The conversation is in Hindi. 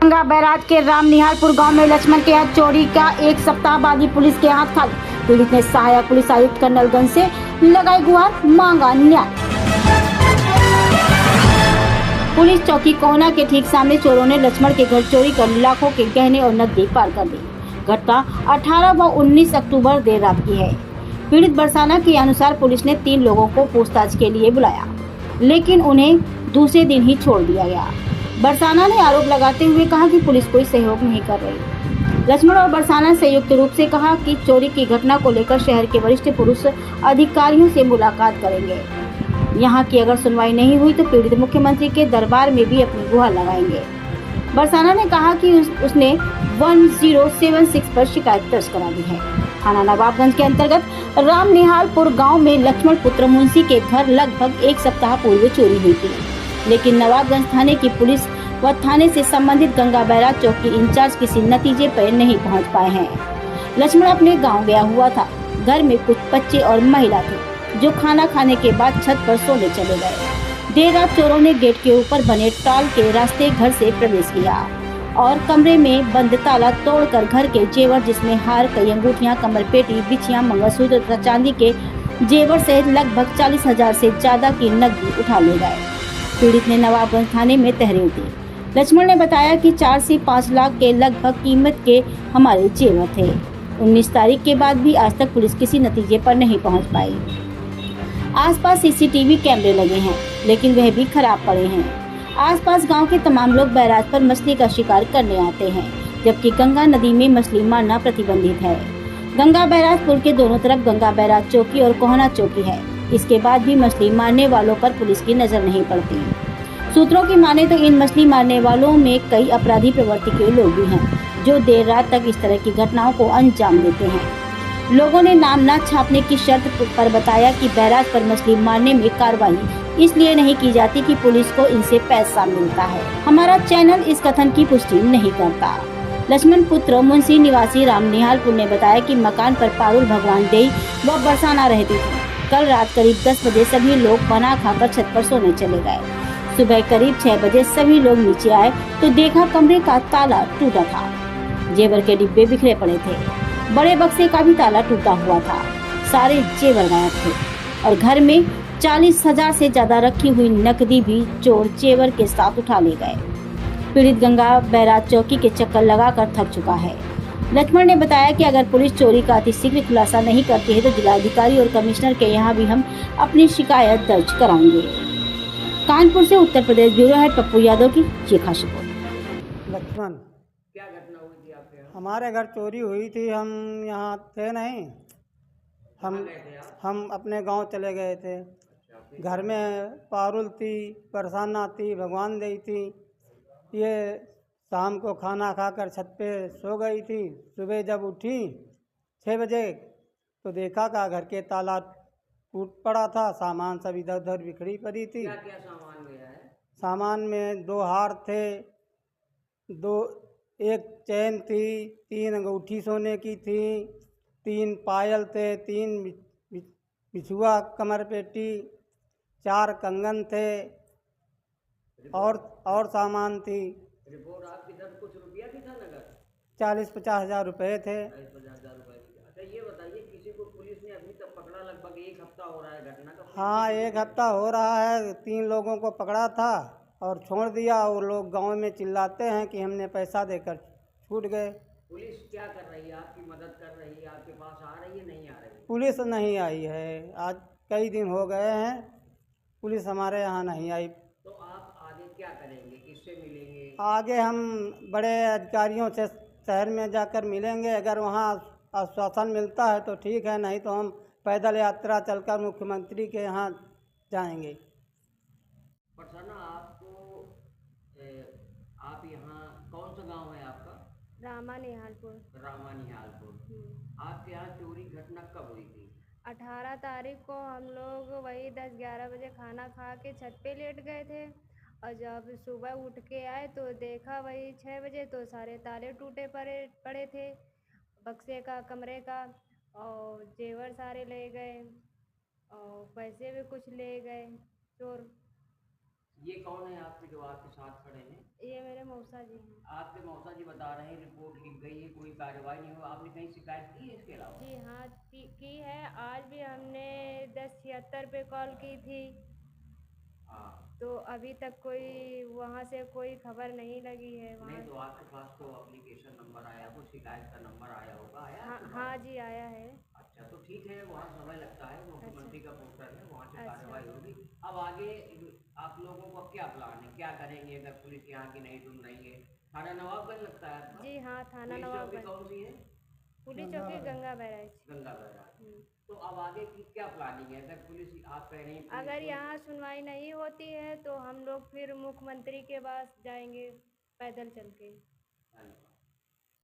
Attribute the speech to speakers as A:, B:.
A: गंगा बैराज के राम निहालपुर गांव में लक्ष्मण के हाथ चोरी का एक सप्ताह बाद ही पुलिस के हाथ खाली। पीड़ित ने सहायक पुलिस आयुक्त कर्नलगंज से लगाई गुहार, मांगा न्याय। पुलिस चौकी कोहना के ठीक सामने चोरों ने लक्ष्मण के घर चोरी कर लाखों के गहने और नकदी पार कर दी। घटना 18 व 19 अक्टूबर देर रात की है। पीड़ित बरसाना के अनुसार पुलिस ने 3 लोगों को पूछताछ के लिए बुलाया, लेकिन उन्हें दूसरे दिन ही छोड़ दिया गया। बरसाना ने आरोप लगाते हुए कहा कि पुलिस कोई सहयोग नहीं कर रही। लक्ष्मण और बरसाना संयुक्त रूप से कहा कि चोरी की घटना को लेकर शहर के वरिष्ठ पुलिस अधिकारियों से मुलाकात करेंगे। यहां की अगर सुनवाई नहीं हुई तो पीड़ित मुख्यमंत्री के दरबार में भी अपनी गुहार लगाएंगे। बरसाना ने कहा कि उसने 1076 पर शिकायत दर्ज करा दी है। थाना नवाबगंज के अंतर्गत राम निहालपुर गांव में लक्ष्मण पुत्र मुंशी के घर लगभग एक सप्ताह पूर्व चोरी हुई थी, लेकिन नवाबगंज थाने की पुलिस व थाने से संबंधित गंगा बैराज चौक के इंचार्ज किसी नतीजे पर नहीं पहुंच पाए हैं। लक्ष्मण अपने गांव गया हुआ था। घर में कुछ बच्चे और महिला थे जो खाना खाने के बाद छत पर सोने चले गए। देर रात चोरों ने गेट के ऊपर बने टाल के रास्ते घर से प्रवेश किया और कमरे में बंद ताला तोड़कर घर के जेवर जिसमें हार, कई अंगूठियां, कमरपेटी, बिछियां, मंगलसूत्र तथा चांदी के जेवर सहित लगभग 40,000 से ज्यादा की नकदी उठा ले गए। पीड़ित ने नवाबगंज थाने में तहरीर दी। लक्ष्मण ने बताया कि 4 से 5 लाख के लगभग कीमत के हमारे जेवर थे। 19 तारीख के बाद भी आज तक पुलिस किसी नतीजे पर नहीं पहुंच पाई। आसपास सीसीटीवी कैमरे लगे हैं, लेकिन वह भी खराब पड़े हैं। आसपास गांव के तमाम लोग बैराज पर मछली का शिकार करने आते हैं, जबकि गंगा नदी में मछली मारना प्रतिबंधित है। गंगा बैराज पुल के दोनों तरफ गंगा बैराज चौकी और कोहना चौकी है। इसके बाद भी मछली मारने वालों पर पुलिस की नजर नहीं पड़ती। सूत्रों की माने तो इन मछली मारने वालों में कई अपराधी प्रवृत्ति के लोग भी हैं, जो देर रात तक इस तरह की घटनाओं को अंजाम देते हैं। लोगों ने नाम न छापने की शर्त पर बताया कि बैराज पर मछली मारने में कार्रवाई इसलिए नहीं की जाती कि पुलिस को इनसे पैसा मिलता है। हमारा चैनल इस कथन की पुष्टि नहीं करता। लक्ष्मण पुत्र मुंशी निवासी राम निहालपुर ने बताया कि मकान पर पारुल भगवान देई व बरसाना रहती थी। कल रात करीब 10 बजे सभी लोग खाना खाकर छत पर सोने चले गए। सुबह करीब 6 बजे सभी लोग नीचे आए तो देखा कमरे का ताला टूटा था। जेवर के डिब्बे बिखरे पड़े थे। बड़े बक्से का भी ताला टूटा हुआ था। सारे जेवर गायब थे और घर में 40,000 से ज्यादा रखी हुई नकदी भी चोर जेवर के साथ उठा ले गए। पीड़ित गंगा बैराज चौकी के चक्कर लगाकर थक चुका है। लक्ष्मण ने बताया कि अगर पुलिस चोरी का अतिशीघ्र खुलासा नहीं करती है तो जिलाधिकारी और कमिश्नर के यहाँ भी हम अपनी शिकायत दर्ज कराएंगे। कानपुर से उत्तर प्रदेश ब्यूरो हेड पप्पू यादव की ये खास रिपोर्ट।
B: लक्ष्मण,
C: क्या घटना हुई थी आपके यहाँ?
B: हमारे घर चोरी हुई थी। हम यहाँ थे नहीं,
C: कहाँ गए थे आप?
B: हम अपने गांव चले गए थे।
C: अच्छा, फिर
B: घर में पारुल थी, बरसाना थी, भगवान देई थी। ये शाम को खाना खाकर छत पे सो गई थी। सुबह जब उठी 6 बजे तो देखा का घर के ताला टूट पड़ा था। सामान सब इधर उधर बिखरी पड़ी थी।
C: क्या क्या सामान गया है?
B: सामान में 2 हार थे, एक चैन थी, 3 अंगूठी सोने की थी, 3 पायल थे, 3 बिछुआ कमर पेटी, 4 कंगन थे और सामान थी।
C: रिपोर्ट आपकी तरफ कुछ रुपया भी था नगद?
B: 40-50 हज़ार रुपये थे।
C: 50,000 रुपए भी। अच्छा, ये बताइए, किसी को पुलिस ने अभी तक पकड़ा? लगभग 1 हफ्ता हो रहा है घटना का।
B: हाँ, 1 हफ्ता हो रहा है। 3 लोगों को पकड़ा था और छोड़ दिया। और लोग गांव में चिल्लाते हैं कि हमने पैसा देकर छूट गए।
C: पुलिस क्या कर रही है? आपकी मदद कर रही है? आपके पास आ रही है, नहीं आ रही?
B: पुलिस नहीं आई है। आज कई दिन हो गए हैं, पुलिस हमारे यहाँ नहीं आई।
C: तो आप आगे क्या करेंगे? किससे मिलेंगे?
B: आगे हम बड़े अधिकारियों से शहर में जाकर मिलेंगे। अगर वहाँ आश्वासन मिलता है तो ठीक है, नहीं तो हम पैदल यात्रा चलकर मुख्यमंत्री के यहाँ जाएंगे।
C: बरसाना, आप यहाँ कौन सा गांव है आपका?
D: रामा निहालपुर।
C: रामा निहालपुर। आपके यहाँ चोरी घटना कब हुई थी?
D: 18 तारीख को हम लोग वही 10-11 बजे खाना खा के छत पे लेट गए थे और जब सुबह उठ के आए तो देखा वही 6 बजे तो सारे ताले टूटे पड़े थे। बक्से का, कमरे का, और जेवर सारे ले गए और पैसे भी कुछ ले गए चोर।
C: ये कौन है आपके जो आपके साथ खड़े हैं?
D: ये मेरे मौसा जी हैं।
C: आपके मौसा जी बता रहे हैं रिपोर्ट लिख गई है, कोई कार्रवाई नहीं हुआ, आपने कहीं शिकायत की है इसके अलावा?
D: जी हाँ, की है। आज भी हमने 1076 पे कॉल की थी,
C: हाँ।
D: तो अभी तक कोई वहाँ से कोई खबर नहीं लगी है
C: नहीं
D: वहाँ।
C: तो आपके पास तो एप्लीकेशन नंबर आया, वो शिकायत का नंबर आया होगा, आया
D: हाँ
C: आपके
D: हाँ
C: पास?
D: जी, आया है।
C: अच्छा तो ठीक है, वहाँ समय लगता है, मुख्यमंत्री का पोर्टल है, वहाँ से
D: अच्छा।
C: कार्रवाई होगी। अब आगे आप लोगों का क्या प्लान है, क्या करेंगे अगर पुलिस यहाँ की नहीं सुन रही है? थाना नवाबगंज लगता है आपका?
D: जी हाँ, थाना
C: पुलिस चौकी
D: नवाबगंज।
C: कौन सी है?
D: पुलिस चौकी गंगा बैराज।
C: गंगा बैराज।
D: हम्म।
C: तो अब आगे की क्या प्लानिंग है अगर पुलिस, आप कह रही हैं पुलिस
D: अगर
C: कोई-
D: यहाँ सुनवाई नहीं होती है तो हम लोग फिर मुख्यमंत्री के पास जाएंगे पैदल चल के।
C: हाँ,